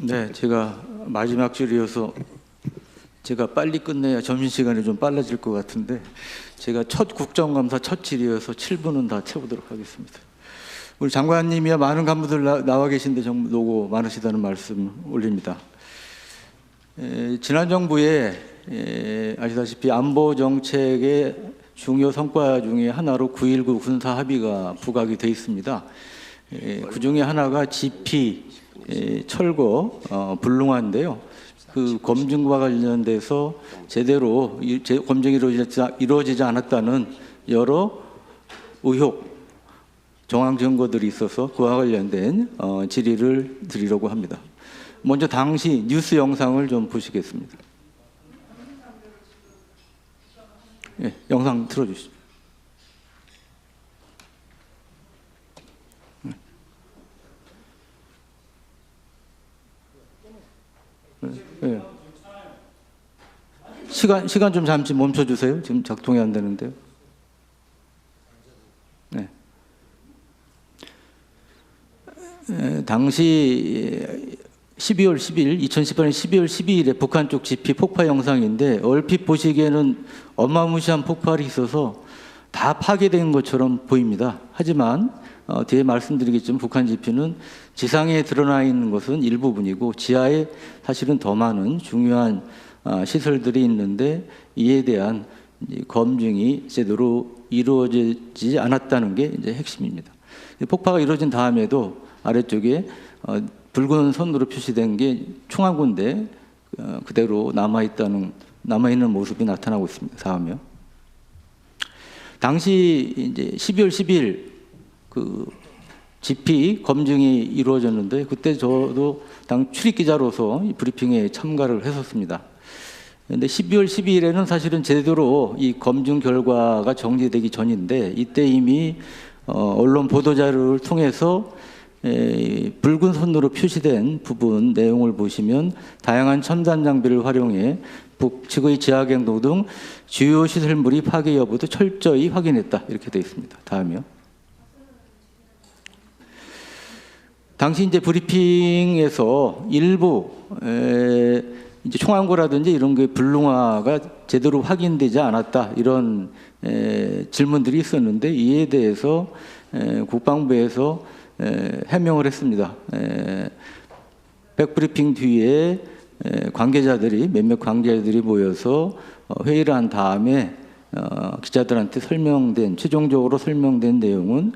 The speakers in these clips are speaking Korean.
네, 제가 마지막 줄이어서 제가 빨리 끝내야 점심시간이 좀 빨라질 것 같은데 제가 첫 국정감사 첫 질이어서 7분은 다 채우도록 하겠습니다. 우리 장관님이야 많은 간부들 나와 계신데 정도고 많으시다는 말씀 올립니다. 지난 정부에 아시다시피 안보 정책의 중요 성과 중에 하나로 9.19 군사 합의가 부각이 되어 있습니다. 그 중에 하나가 GP 철거 불능화인데요. 그 검증과 관련돼서 제대로 검증이 이루어지지 않았다는 여러 의혹, 정황 증거들이 있어서 그와 관련된 질의를 드리려고 합니다. 먼저 당시 뉴스 영상을 좀 보시겠습니다. 예, 영상 틀어주시죠. 예. 시간 좀 잠시 멈춰주세요. 지금 작동이 안 되는데요. 네. 당시 2018년 12월 12일에 북한 쪽 GP 폭파 영상인데 얼핏 보시기에는 어마무시한 폭발이 있어서 다 파괴된 것처럼 보입니다. 하지만 뒤에 말씀드리겠지만 북한 GP는 지상에 드러나 있는 것은 일부분이고 지하에 사실은 더 많은 중요한 시설들이 있는데 이에 대한 검증이 제대로 이루어지지 않았다는 게 이제 핵심입니다. 폭파가 이루어진 다음에도 아래쪽에 붉은 선으로 표시된 게 총알군대 그대로 남아있는 모습이 나타나고 있습니다. 다음이요. 당시 이제 12월 10일 그 GP 검증이 이루어졌는데 그때 저도 당 출입 기자로서 이 브리핑에 참가를 했었습니다. 그런데 12월 12일에는 사실은 제대로 이 검증 결과가 정리되기 전인데 이때 이미 언론 보도 자료를 통해서 붉은 선으로 표시된 부분 내용을 보시면 다양한 첨단 장비를 활용해 북측의 지하경로 등 주요 시설물이 파괴 여부도 철저히 확인했다 이렇게 되어 있습니다. 다음이요. 당시 이제 브리핑에서 일부 이제 총안고라든지 이런 게 불능화가 제대로 확인되지 않았다 이런 질문들이 있었는데 이에 대해서 국방부에서 해명을 했습니다. 백브리핑 뒤에 몇몇 관계자들이 모여서 회의를 한 다음에 기자들한테 최종적으로 설명된 내용은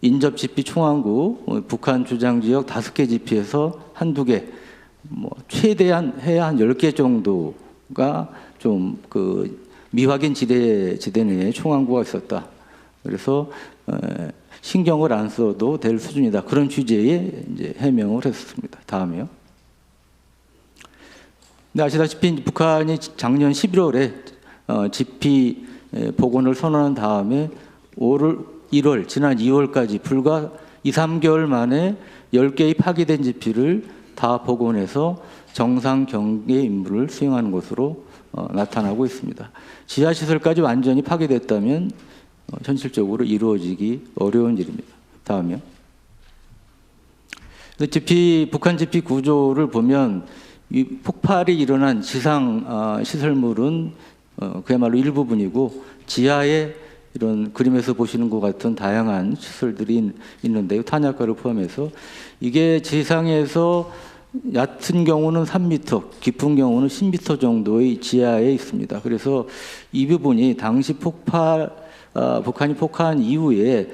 인접 GP 총안구 북한 주장 지역 5개 GP에서 한두 개, 최대한 해야 한 10개 정도가 좀 그 미확인 지대 내에 총안구가 있었다. 그래서 신경을 안 써도 될 수준이다. 그런 취지의 이제 해명을 했습니다. 다음이요. 네, 아시다시피 북한이 작년 11월에 GP 복원을 선언한 다음에 1월, 지난 2월까지 불과 2, 3개월 만에 10개의 파괴된 GP를 다 복원해서 정상 경계 임무를 수행하는 것으로 나타나고 있습니다. 지하시설까지 완전히 파괴됐다면 현실적으로 이루어지기 어려운 일입니다. 다음이요. 북한 GP 구조를 보면 이 폭발이 일어난 지상 시설물은 그야말로 일부분이고 지하에 이런 그림에서 보시는 것 같은 다양한 시설들이 있는데요. 탄약과를 포함해서 이게 지상에서 얕은 경우는 3m, 깊은 경우는 10m 정도의 지하에 있습니다. 그래서 이 부분이 당시 북한이 폭파한 이후에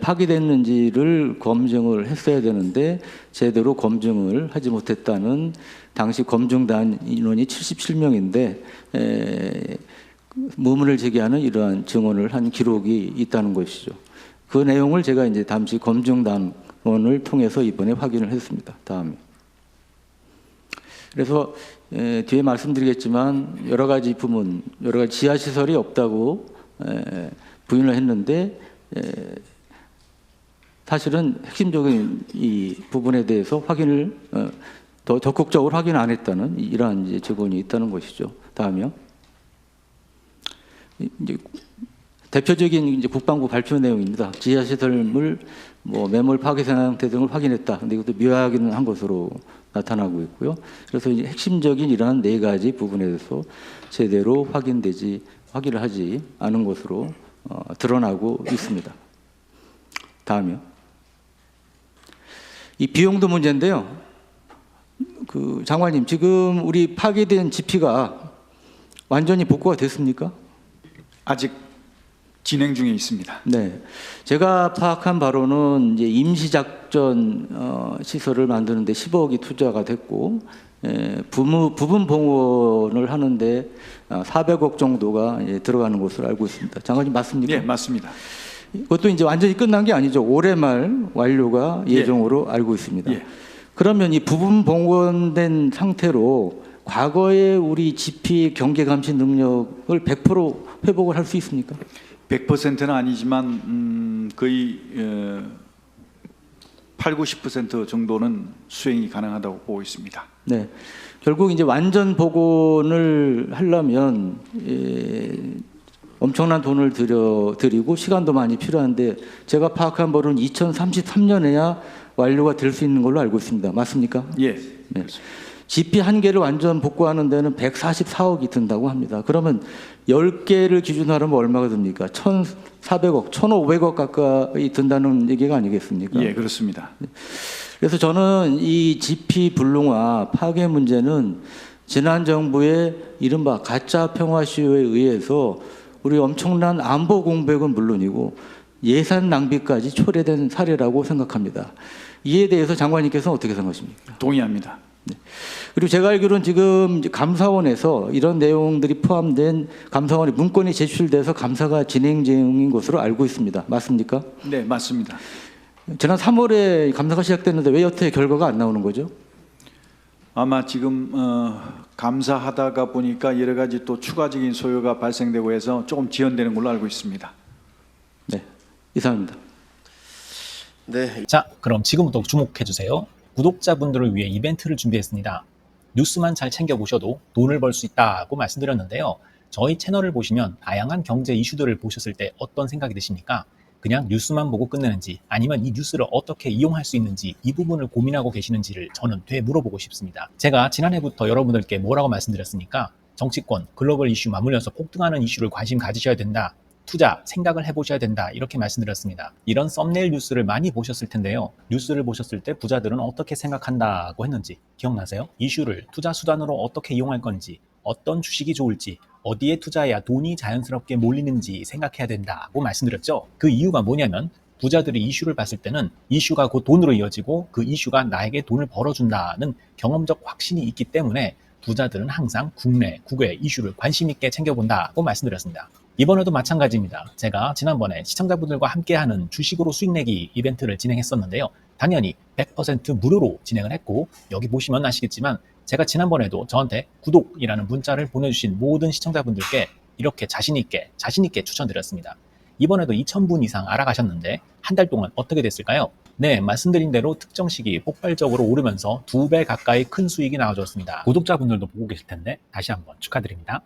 파괴됐는지를 검증을 했어야 되는데 제대로 검증을 하지 못했다는 당시 검증단 인원이 77명인데 의문을 제기하는 이러한 증언을 한 기록이 있다는 것이죠. 그 내용을 제가 이제 당시 검증단원을 통해서 이번에 확인을 했습니다. 다음. 그래서 뒤에 말씀드리겠지만 여러 가지 지하 시설이 없다고 부인을 했는데 사실은 핵심적인 이 부분에 대해서 확인을 더 적극적으로 확인 안 했다는 이러한 이제 증언이 있다는 것이죠. 다음이요. 이제 대표적인 이제 국방부 발표 내용입니다. 지하시설물 매몰 파괴 상태 등을 확인했다. 근데 이것도 미확인은 한 것으로 나타나고 있고요. 그래서 이제 핵심적인 이러한 네 가지 부분에 대해서 제대로 확인을 하지 않은 것으로 드러나고 있습니다. 다음이요. 이 비용도 문제인데요. 장관님, 지금 우리 파괴된 GP가 완전히 복구가 됐습니까? 아직 진행 중에 있습니다. 네, 제가 파악한 바로는 이제 임시작전 시설을 만드는데 10억이 투자가 됐고, 부분 봉원을 하는데 400억 정도가 들어가는 것으로 알고 있습니다. 장관님 맞습니까? 네, 맞습니다. 그것도 이제 완전히 끝난 게 아니죠. 올해 말 완료가 예정으로 알고 있습니다. 그러면 이 부분 봉원된 상태로 과거의 우리 GP 경계 감시 능력을 100% 회복을 할 수 있습니까? 100%는 아니지만 거의 80~90% 정도는 수행이 가능하다고 보고 있습니다. 네, 결국 이제 완전 복원을 하려면 엄청난 돈을 들이고 시간도 많이 필요한데 제가 파악한 바로는 2033년에야 완료가 될 수 있는 걸로 알고 있습니다. 맞습니까? 예. 네. GP 한 개를 완전 복구하는 데는 144억이 든다고 합니다. 그러면 10개를 기준으로 하면 얼마가 듭니까? 1,400억, 1,500억 가까이 든다는 얘기가 아니겠습니까? 예, 그렇습니다. 그래서 저는 이 GP 불능화 파괴 문제는 지난 정부의 이른바 가짜 평화시효에 의해서 우리 엄청난 안보 공백은 물론이고 예산 낭비까지 초래된 사례라고 생각합니다. 이에 대해서 장관님께서는 어떻게 생각하십니까? 동의합니다. 네. 그리고 제가 알기로는 지금 감사원에서 이런 내용들이 포함된 감사원의 문건이 제출돼서 감사가 진행 중인 것으로 알고 있습니다. 맞습니까? 네, 맞습니다. 지난 3월에 감사가 시작됐는데 왜 여태 결과가 안 나오는 거죠? 아마 지금 감사하다가 보니까 여러 가지 또 추가적인 소요가 발생되고 해서 조금 지연되는 걸로 알고 있습니다. 네, 이상입니다. 네. 자, 그럼 지금부터 주목해 주세요. 구독자분들을 위해 이벤트를 준비했습니다. 뉴스만 잘 챙겨보셔도 돈을 벌 수 있다고 말씀드렸는데요. 저희 채널을 보시면 다양한 경제 이슈들을 보셨을 때 어떤 생각이 드십니까? 그냥 뉴스만 보고 끝내는지 아니면 이 뉴스를 어떻게 이용할 수 있는지 이 부분을 고민하고 계시는지를 저는 되물어보고 싶습니다. 제가 지난해부터 여러분들께 뭐라고 말씀드렸습니까? 정치권, 글로벌 이슈 맞물려서 폭등하는 이슈를 관심 가지셔야 된다. 투자, 생각을 해보셔야 된다. 이렇게 말씀드렸습니다. 이런 썸네일 뉴스를 많이 보셨을 텐데요. 뉴스를 보셨을 때 부자들은 어떻게 생각한다고 했는지 기억나세요? 이슈를 투자 수단으로 어떻게 이용할 건지, 어떤 주식이 좋을지, 어디에 투자해야 돈이 자연스럽게 몰리는지 생각해야 된다고 말씀드렸죠. 그 이유가 뭐냐면 부자들이 이슈를 봤을 때는 이슈가 곧 돈으로 이어지고 그 이슈가 나에게 돈을 벌어준다는 경험적 확신이 있기 때문에 부자들은 항상 국내, 국외 이슈를 관심 있게 챙겨본다고 말씀드렸습니다. 이번에도 마찬가지입니다. 제가 지난번에 시청자분들과 함께하는 주식으로 수익 내기 이벤트를 진행했었는데요. 당연히 100% 무료로 진행을 했고 여기 보시면 아시겠지만 제가 지난번에도 저한테 구독이라는 문자를 보내주신 모든 시청자분들께 이렇게 자신있게 추천드렸습니다. 이번에도 2,000분 이상 알아가셨는데 한 달 동안 어떻게 됐을까요? 네, 말씀드린 대로 특정 시기 폭발적으로 오르면서 2배 가까이 큰 수익이 나와줬습니다. 구독자분들도 보고 계실 텐데 다시 한번 축하드립니다.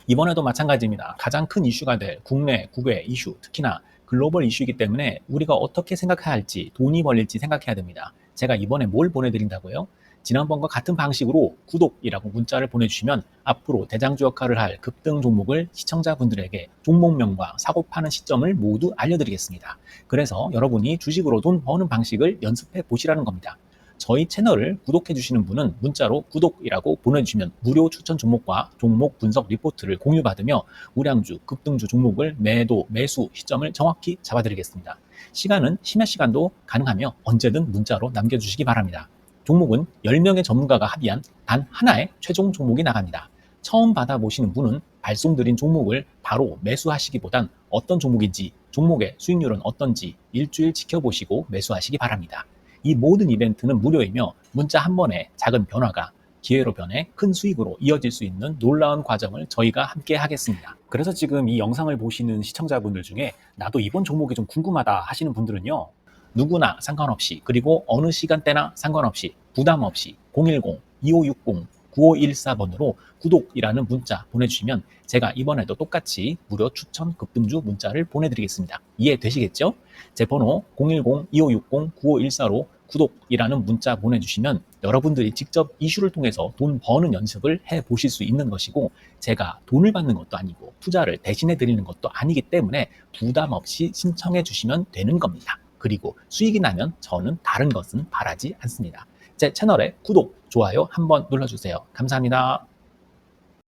이번에도 마찬가지입니다. 가장 큰 이슈가 될 국내, 국외 이슈, 특히나 글로벌 이슈이기 때문에 우리가 어떻게 생각해야 할지, 돈이 벌릴지 생각해야 됩니다. 제가 이번에 뭘 보내드린다고요? 지난번과 같은 방식으로 구독이라고 문자를 보내주시면 앞으로 대장주 역할을 할 급등 종목을 시청자분들에게 종목명과 사고 파는 시점을 모두 알려드리겠습니다. 그래서 여러분이 주식으로 돈 버는 방식을 연습해 보시라는 겁니다. 저희 채널을 구독해 주시는 분은 문자로 구독이라고 보내주시면 무료 추천 종목과 종목 분석 리포트를 공유받으며 우량주, 급등주 종목을 매도, 매수 시점을 정확히 잡아드리겠습니다. 시간은 심야 시간도 가능하며 언제든 문자로 남겨주시기 바랍니다. 종목은 10명의 전문가가 합의한 단 하나의 최종 종목이 나갑니다. 처음 받아보시는 분은 발송드린 종목을 바로 매수하시기보단 어떤 종목인지, 종목의 수익률은 어떤지 일주일 지켜보시고 매수하시기 바랍니다. 이 모든 이벤트는 무료이며 문자 한 번에 작은 변화가 기회로 변해 큰 수익으로 이어질 수 있는 놀라운 과정을 저희가 함께 하겠습니다. 그래서 지금 이 영상을 보시는 시청자분들 중에 나도 이번 종목이 좀 궁금하다 하시는 분들은요. 누구나 상관없이 그리고 어느 시간대나 상관없이 부담 없이 010-2560 9514번으로 구독이라는 문자 보내주시면 제가 이번에도 똑같이 무료 추천 급등주 문자를 보내드리겠습니다. 이해되시겠죠? 제 번호 010-2560-9514로 구독이라는 문자 보내주시면 여러분들이 직접 이슈를 통해서 돈 버는 연습을 해보실 수 있는 것이고, 제가 돈을 받는 것도 아니고 투자를 대신해 드리는 것도 아니기 때문에 부담 없이 신청해 주시면 되는 겁니다. 그리고 수익이 나면 저는 다른 것은 바라지 않습니다. 제 채널에 구독, 좋아요 한번 눌러주세요. 감사합니다.